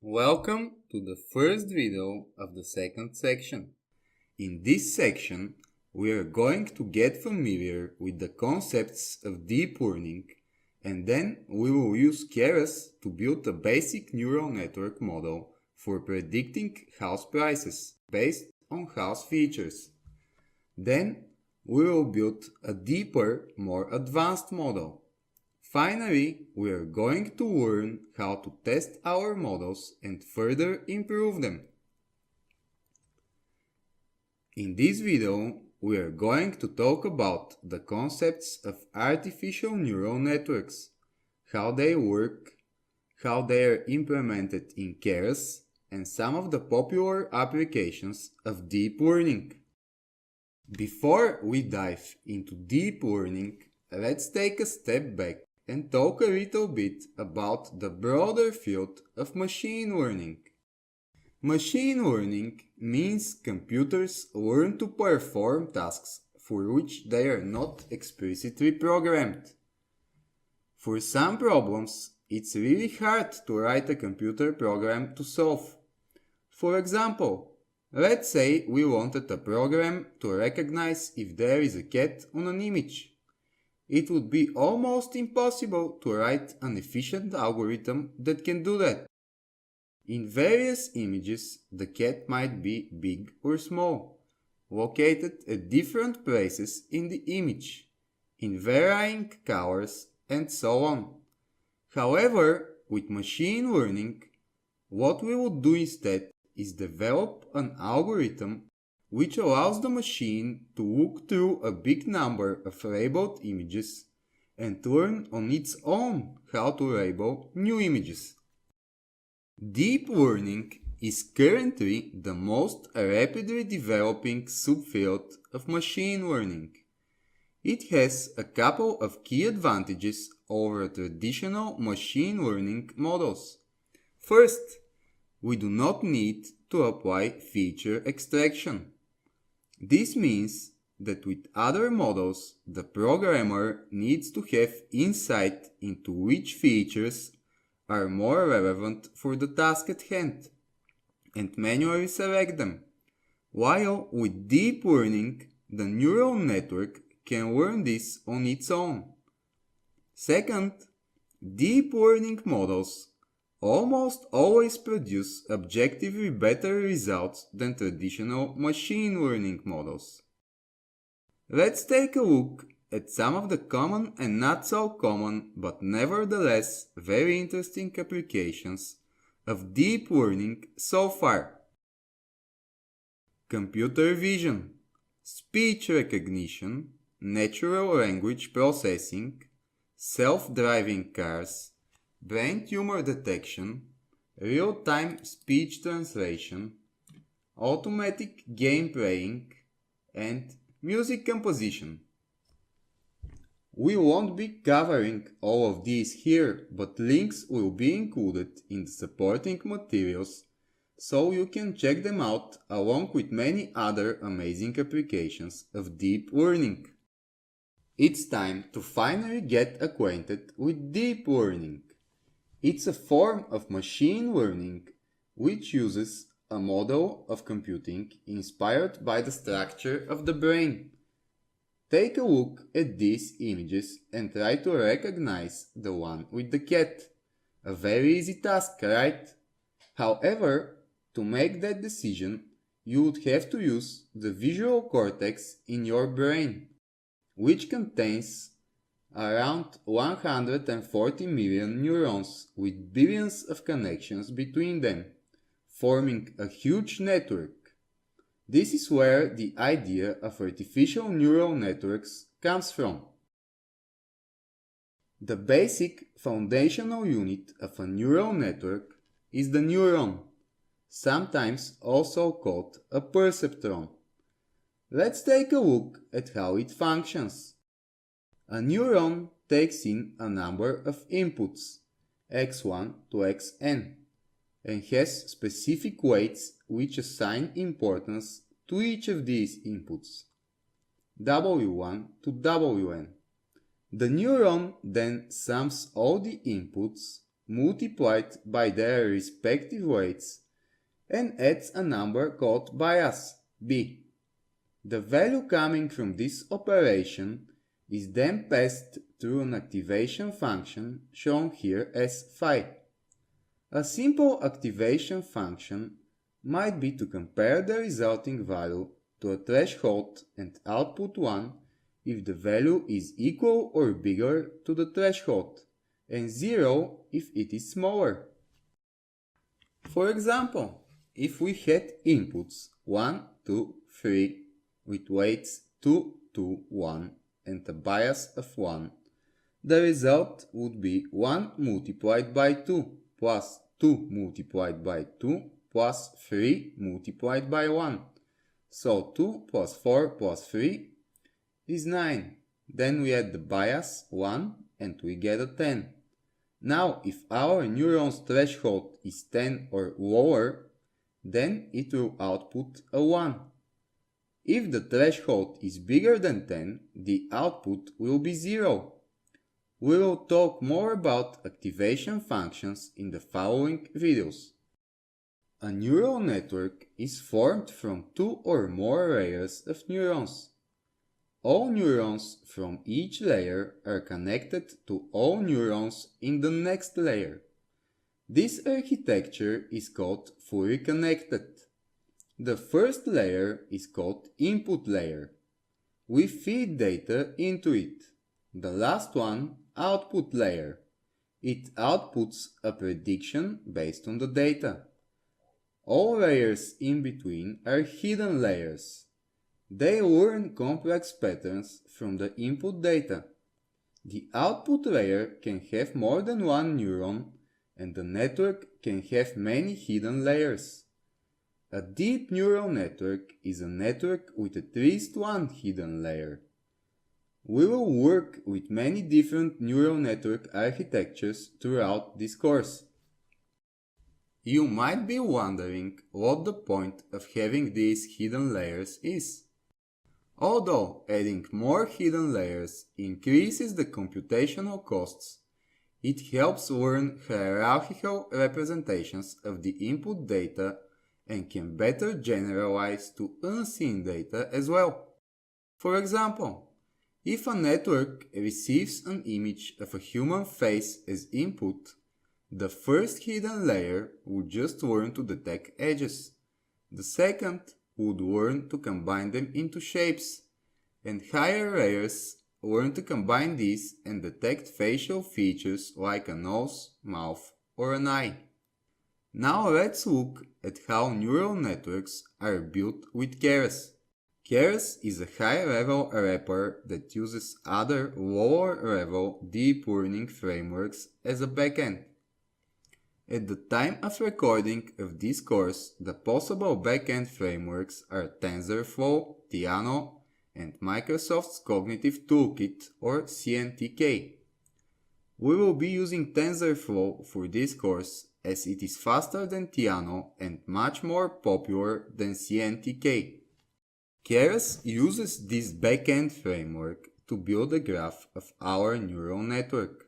Welcome to the first video of the second section. In this section, we are going to get familiar with the concepts of deep learning, and then we will use Keras to build a basic neural network model for predicting house prices based on house features. Then we will build a deeper, more advanced model. Finally, we are going to learn how to test our models and further improve them. In this video, we are going to talk about the concepts of artificial neural networks, how they work, how they are implemented in Keras, and some of the popular applications of deep learning. Before we dive into deep learning, let's take a step back and talk a little bit about the broader field of machine learning. Machine learning means computers learn to perform tasks for which they are not explicitly programmed. For some problems, it's really hard to write a computer program to solve. For example, let's say we wanted a program to recognize if there is a cat on an image. It would be almost impossible to write an efficient algorithm that can do that. In various images, the cat might be big or small, located at different places in the image, in varying colors, and so on. However, with machine learning, what we would do instead is develop an algorithm which allows the machine to look through a big number of labeled images and learn on its own how to label new images. Deep learning is currently the most rapidly developing subfield of machine learning. It has a couple of key advantages over traditional machine learning models. First, we do not need to apply feature extraction. This means that with other models, the programmer needs to have insight into which features are more relevant for the task at hand and manually select them, while with deep learning, the neural network can learn this on its own. Second, deep learning models almost always produce objectively better results than traditional machine learning models. Let's take a look at some of the common and not so common but nevertheless very interesting applications of deep learning so far. Computer vision, speech recognition, natural language processing, self-driving cars, brain tumor detection, real-time speech translation, automatic game playing, and music composition. We won't be covering all of these here, but links will be included in the supporting materials, so you can check them out along with many other amazing applications of deep learning. It's time to finally get acquainted with deep learning. It's a form of machine learning which uses a model of computing inspired by the structure of the brain. Take a look at these images and try to recognize the one with the cat. A very easy task, right? However, to make that decision, you would have to use the visual cortex in your brain, which contains around 140 million neurons with billions of connections between them, forming a huge network. This is where the idea of artificial neural networks comes from. The basic foundational unit of a neural network is the neuron, sometimes also called a perceptron. Let's take a look at how it functions. A neuron takes in a number of inputs, x1 to xn, and has specific weights which assign importance to each of these inputs, w1 to wn. The neuron then sums all the inputs multiplied by their respective weights and adds a number called bias, b. The value coming from this operation is then passed through an activation function shown here as phi. A simple activation function might be to compare the resulting value to a threshold and output 1 if the value is equal or bigger to the threshold, and 0 if it is smaller. For example, if we had inputs 1, 2, 3 with weights 2, 2, 1 and a bias of 1, the result would be 1 multiplied by 2 plus 2 multiplied by 2 plus 3 multiplied by 1. So 2 plus 4 plus 3 is 9. Then we add the bias 1 and we get a 10. Now if our neuron's threshold is 10 or lower, then it will output a 1. If the threshold is bigger than 10, the output will be 0. We will talk more about activation functions in the following videos. A neural network is formed from 2 or more layers of neurons. All neurons from each layer are connected to all neurons in the next layer. This architecture is called fully connected. The first layer is called input layer. We feed data into it. The last one, output layer. It outputs a prediction based on the data. All layers in between are hidden layers. They learn complex patterns from the input data. The output layer can have more than one neuron, and the network can have many hidden layers. A deep neural network is a network with at least one hidden layer. We will work with many different neural network architectures throughout this course. You might be wondering what the point of having these hidden layers is. Although adding more hidden layers increases the computational costs, it helps learn hierarchical representations of the input data and can better generalize to unseen data as well. For example, if a network receives an image of a human face as input, the first hidden layer would just learn to detect edges. The second would learn to combine them into shapes, and higher layers learn to combine these and detect facial features like a nose, mouth, or an eye. Now let's look at how neural networks are built with Keras. Keras is a high-level wrapper that uses other lower-level deep learning frameworks as a backend. At the time of recording of this course, the possible backend frameworks are TensorFlow, Theano, and Microsoft's Cognitive Toolkit or CNTK. We will be using TensorFlow for this course as it is faster than Theano and much more popular than CNTK. Keras uses this backend framework to build a graph of our neural network.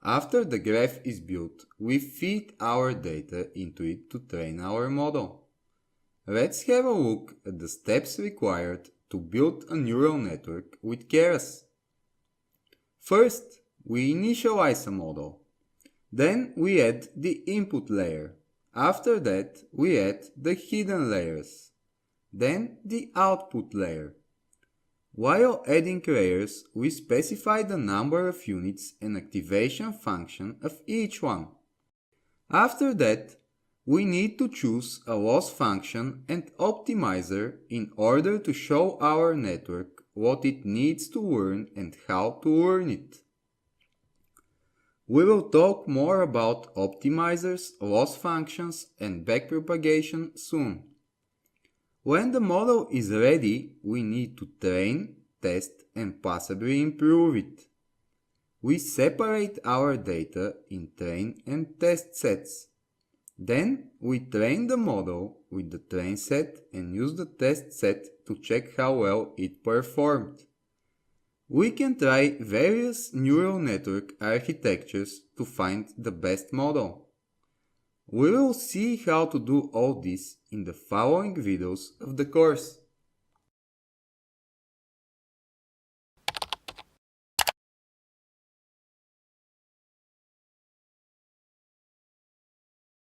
After the graph is built, we feed our data into it to train our model. Let's have a look at the steps required to build a neural network with Keras. First, we initialize a model. Then we add the input layer. After that, we add the hidden layers. Then the output layer. While adding layers, we specify the number of units and activation function of each one. After that, we need to choose a loss function and optimizer in order to show our network what it needs to learn and how to learn it. We will talk more about optimizers, loss functions, and backpropagation soon. When the model is ready, we need to train, test, and possibly improve it. We separate our data in train and test sets. Then we train the model with the train set and use the test set to check how well it performed. We can try various neural network architectures to find the best model. We will see how to do all this in the following videos of the course.